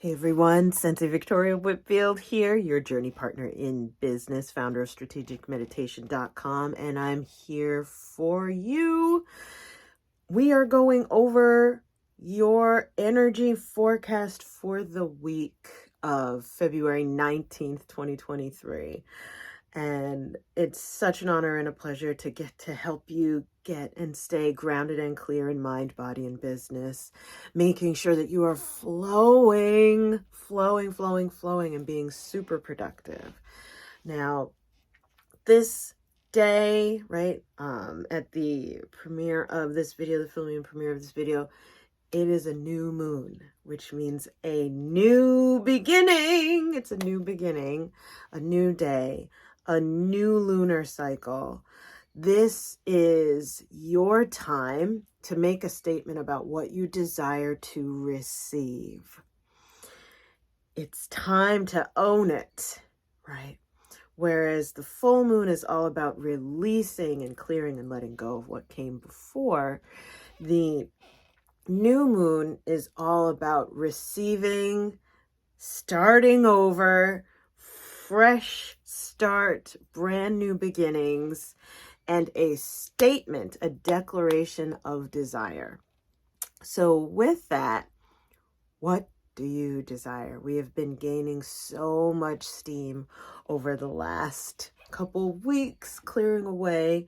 Hey everyone, Sensei Victoria Whitfield here, your journey partner in business, founder of strategicmeditation.com, and I'm here for you. We are going over your energy forecast for the week of February 19th, 2023. And it's such an honor and a pleasure to get to help you get and stay grounded and clear in mind, body, and business, making sure that you are flowing, and being super productive. Now, this day, right, at the premiere of this video, the filming and premiere of this video, it is a new moon, which means a new beginning. It's a new beginning, a new day, a new lunar cycle. This is your time to make a statement about what you desire to receive. It's time to own it, right? Whereas the full moon is all about releasing and clearing and letting go of what came before, the new moon is all about receiving, starting over, fresh start, brand new beginnings, and a statement, a declaration of desire. So with that, what do you desire? We have been gaining so much steam over the last couple weeks, clearing away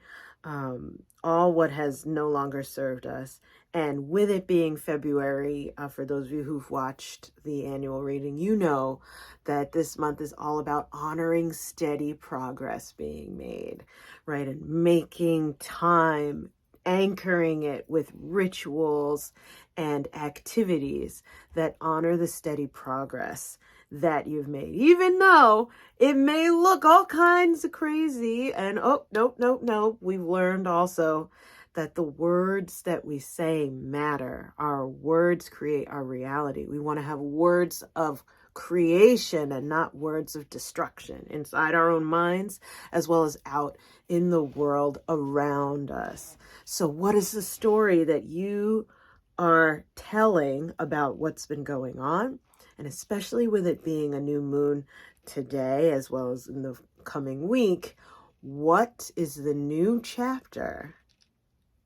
all what has no longer served us. And with it being February, for those of you who've watched the annual reading, you know that this month is all about honoring steady progress being made, right? And making time, anchoring it with rituals and activities that honor the steady progress that you've made, even though it may look all kinds of crazy. And nope. We've learned also that the words that we say matter. Our words create our reality. We want to have words of creation and not words of destruction inside our own minds, as well as out in the world around us. So what is the story that you are telling about what's been going on? And especially with it being a new moon today, as well as in the coming week, what is the new chapter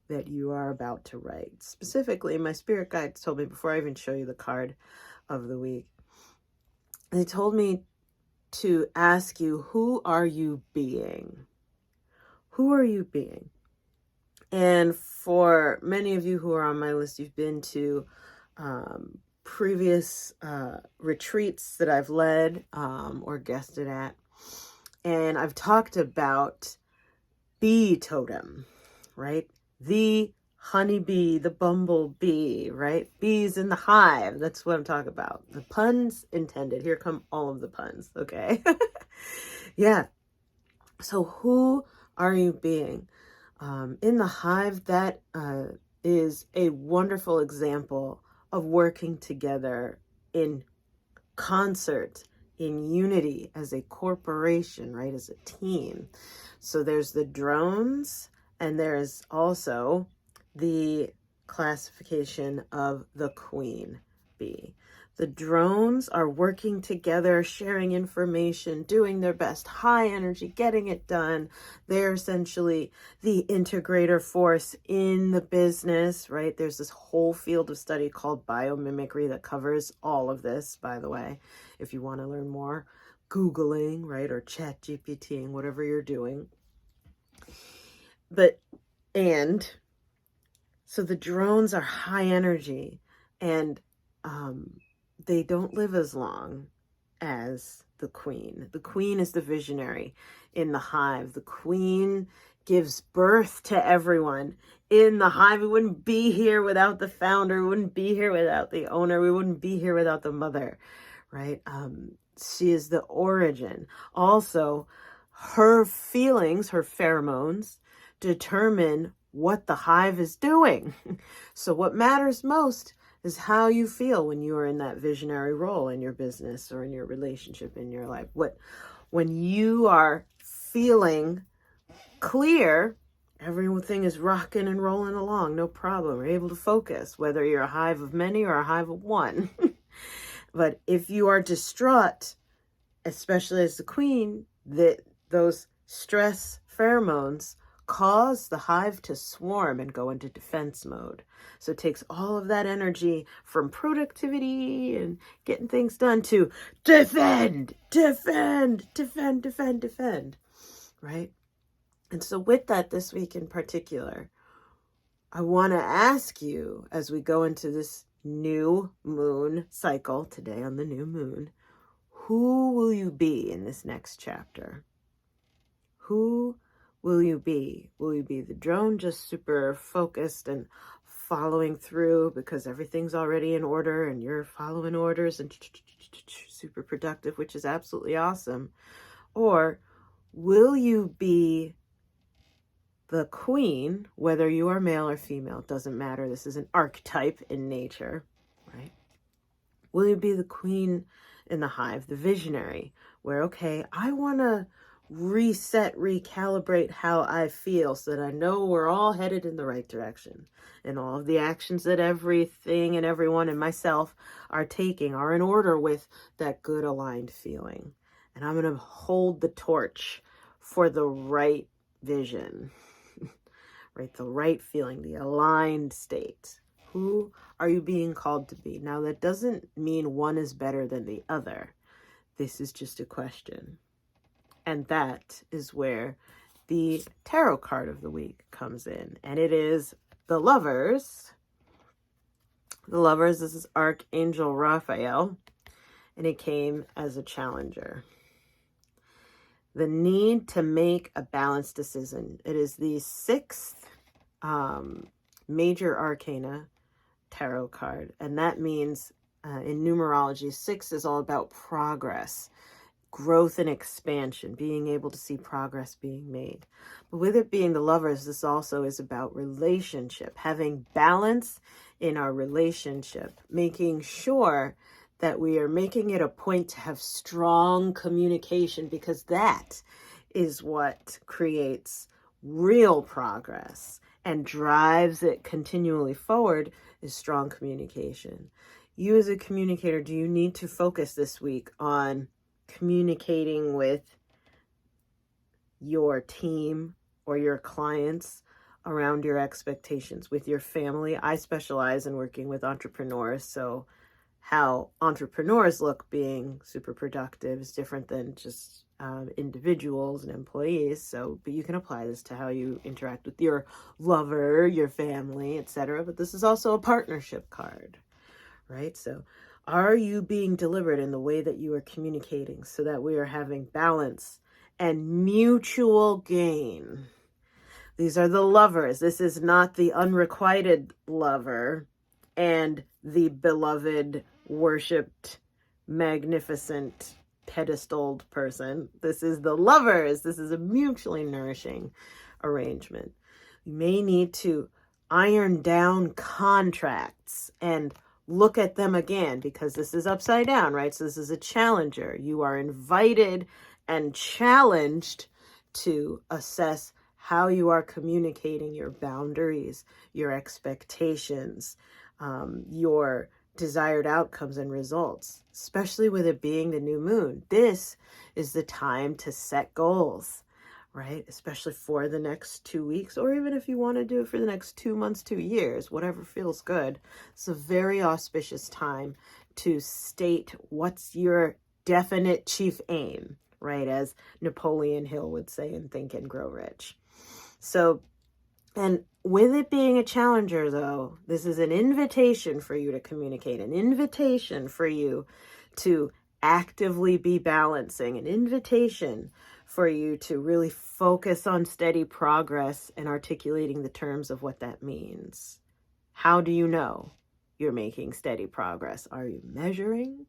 that you are about to write? Specifically, my spirit guides told me, before I even show you the card of the week, they told me to ask you, who are you being? Who are you being? And for many of you who are on my list, you've been to previous retreats that I've led or guested at. And I've talked about bee totem, right? The honeybee, the bumblebee, right? Bees in the hive. That's what I'm talking about. The puns intended. Here come all of the puns, okay? Yeah. So who are you being? In the hive, that is a wonderful example of working together in concert, in unity, as a corporation, right? As a team. So there's the drones, and there's also the classification of the queen bee. The drones are working together, sharing information, doing their best, high energy, getting it done. They're essentially the integrator force in the business, right? There's this whole field of study called biomimicry that covers all of this, by the way. If you want to learn more, Googling, right? Or chat GPTing, whatever you're doing. So the drones are high energy, and they don't live as long as the queen. The queen is the visionary in the hive. The queen gives birth to everyone in the hive. We wouldn't be here without the founder. We wouldn't be here without the owner. We wouldn't be here without the mother, right? She is the origin. Also, her feelings, her pheromones, determine what the hive is doing. So what matters most is how you feel when you are in that visionary role in your business or in your relationship, in your life. When you are feeling clear, everything is rocking and rolling along, no problem. You're able to focus, whether you're a hive of many or a hive of one. But if you are distraught, especially as the queen, those stress pheromones cause the hive to swarm and go into defense mode. So it takes all of that energy from productivity and getting things done to defend, defend, defend, defend, defend, right? And so with that, this week in particular, I want to ask you, as we go into this new moon cycle today on the new moon, who will you be in this next chapter? Who will you be? Will you be the drone, just super focused and following through because everything's already in order and you're following orders and super productive, which is absolutely awesome? Or will you be the queen, whether you are male or female, it doesn't matter. This is an archetype in nature, right? Will you be the queen in the hive, the visionary, where, okay, I want to reset, recalibrate how I feel so that I know we're all headed in the right direction. And all of the actions that everything and everyone and myself are taking are in order with that good aligned feeling. And I'm going to hold the torch for the right vision, right? The right feeling, the aligned state. Who are you being called to be? Now, that doesn't mean one is better than the other. This is just a question. And that is where the tarot card of the week comes in. And it is the Lovers. The Lovers, this is Archangel Raphael. And it came as a challenger. The need to make a balanced decision. It is the sixth major arcana tarot card, and that means in numerology, 6 is all about progress, growth and expansion, being able to see progress being made. But with it being the Lovers, this also is about relationship, having balance in our relationship, making sure that we are making it a point to have strong communication, because that is what creates real progress and drives it continually forward, is strong communication. You as a communicator, do you need to focus this week on communicating with your team or your clients around your expectations, with your family? I specialize in working with entrepreneurs, so how entrepreneurs look being super productive is different than just individuals and employees. So, but you can apply this to how you interact with your lover, your family, etc. But this is also a partnership card, right? So are you being deliberate in the way that you are communicating so that we are having balance and mutual gain? These are the Lovers. This is not the unrequited lover and the beloved, worshipped, magnificent, pedestaled person. This is the Lovers. This is a mutually nourishing arrangement. You may need to iron down contracts and look at them again, because this is upside down, right? So this is a challenger. You are invited and challenged to assess how you are communicating your boundaries, your expectations, your desired outcomes and results, especially with it being the new moon. This is the time to set goals, right? Especially for the next 2 weeks, or even if you want to do it for the next 2 months, 2 years, whatever feels good. It's a very auspicious time to state what's your definite chief aim, right? As Napoleon Hill would say in Think and Grow Rich. So, and with it being a challenger, though, this is an invitation for you to communicate, an invitation for you to actively be balancing, an invitation for you to really focus on steady progress and articulating the terms of what that means. How do you know you're making steady progress? Are you measuring?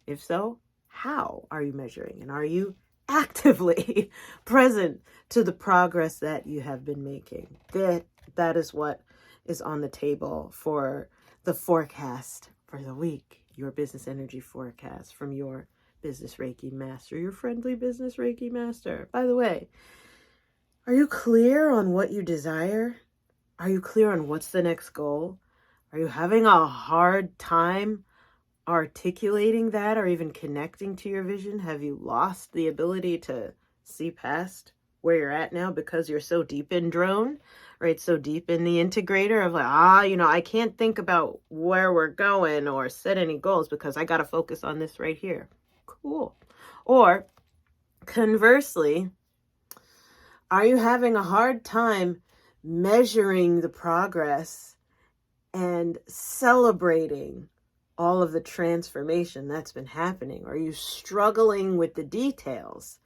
If so, how are you measuring? And are you actively present to the progress that you have been making? That is what is on the table for the forecast for the week, your business energy forecast from your business Reiki master, your friendly business Reiki master. By the way, are you clear on what you desire? Are you clear on what's the next goal? Are you having a hard time articulating that or even connecting to your vision? Have you lost the ability to see past where you're at now because you're so deep in drone, right? So deep in the integrator of like, I can't think about where we're going or set any goals because I got to focus on this right here. Cool. Or conversely, are you having a hard time measuring the progress and celebrating all of the transformation that's been happening? Are you struggling with the details,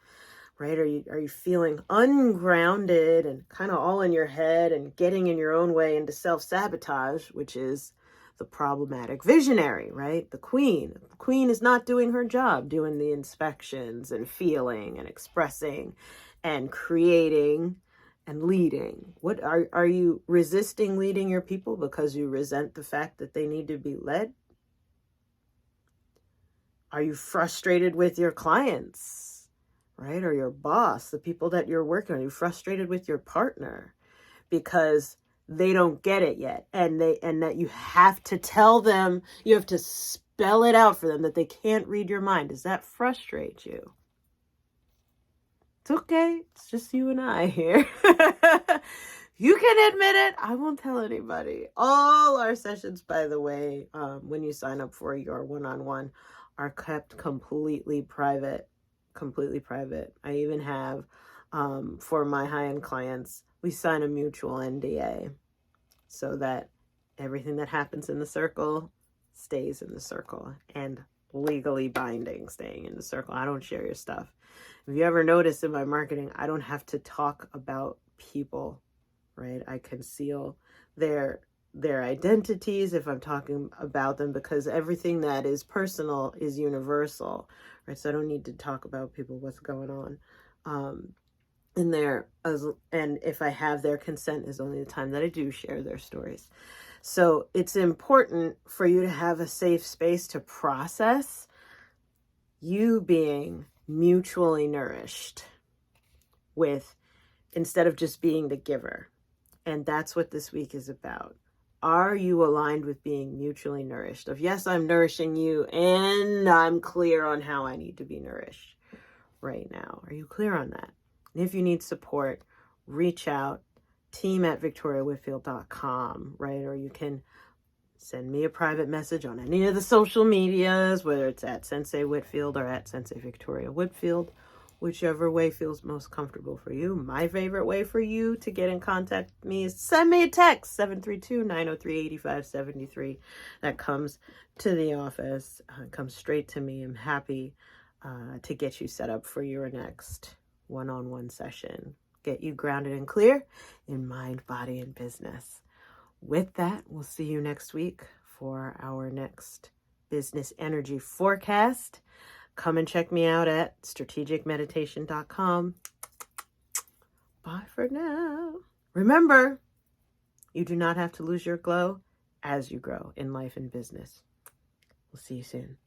right? Are you feeling ungrounded and kind of all in your head and getting in your own way into self-sabotage, which is the problematic visionary, right? The queen. The queen is not doing her job, doing the inspections and feeling and expressing and creating and leading. What are you resisting leading your people because you resent the fact that they need to be led? Are you frustrated with your clients, right? Or your boss, the people that you're working on? Are you frustrated with your partner because they don't get it yet? And that you have to tell them, you have to spell it out for them that they can't read your mind. Does that frustrate you? It's okay. It's just you and I here. You can admit it. I won't tell anybody. All our sessions, by the way, when you sign up for your one-on-one, are kept completely private. Completely private. I even have, for my high-end clients, we sign a mutual NDA so that everything that happens in the circle stays in the circle, and legally binding, staying in the circle. I don't share your stuff. If you ever notice in my marketing, I don't have to talk about people, right? I conceal their identities if I'm talking about them, because everything that is personal is universal, right? So I don't need to talk about people, what's going on in there. And if I have their consent is only the time that I do share their stories. So it's important for you to have a safe space to process you being mutually nourished with, instead of just being the giver. And that's what this week is about. Are you aligned with being mutually nourished? Of yes, I'm nourishing you and I'm clear on how I need to be nourished right now. Are you clear on that? And if you need support, reach out, team@victoriawhitfield.com, right? Or you can send me a private message on any of the social medias, whether it's at Sensei Whitfield or at Sensei Victoria Whitfield, whichever way feels most comfortable for you. My favorite way for you to get in contact with me is send me a text, 732-903-8573. That comes to the office, comes straight to me. I'm happy to get you set up for your next one-on-one session. Get you grounded and clear in mind, body, and business. With that, we'll see you next week for our next business energy forecast. Come and check me out at strategicmeditation.com. Bye for now. Remember, you do not have to lose your glow as you grow in life and business. We'll see you soon.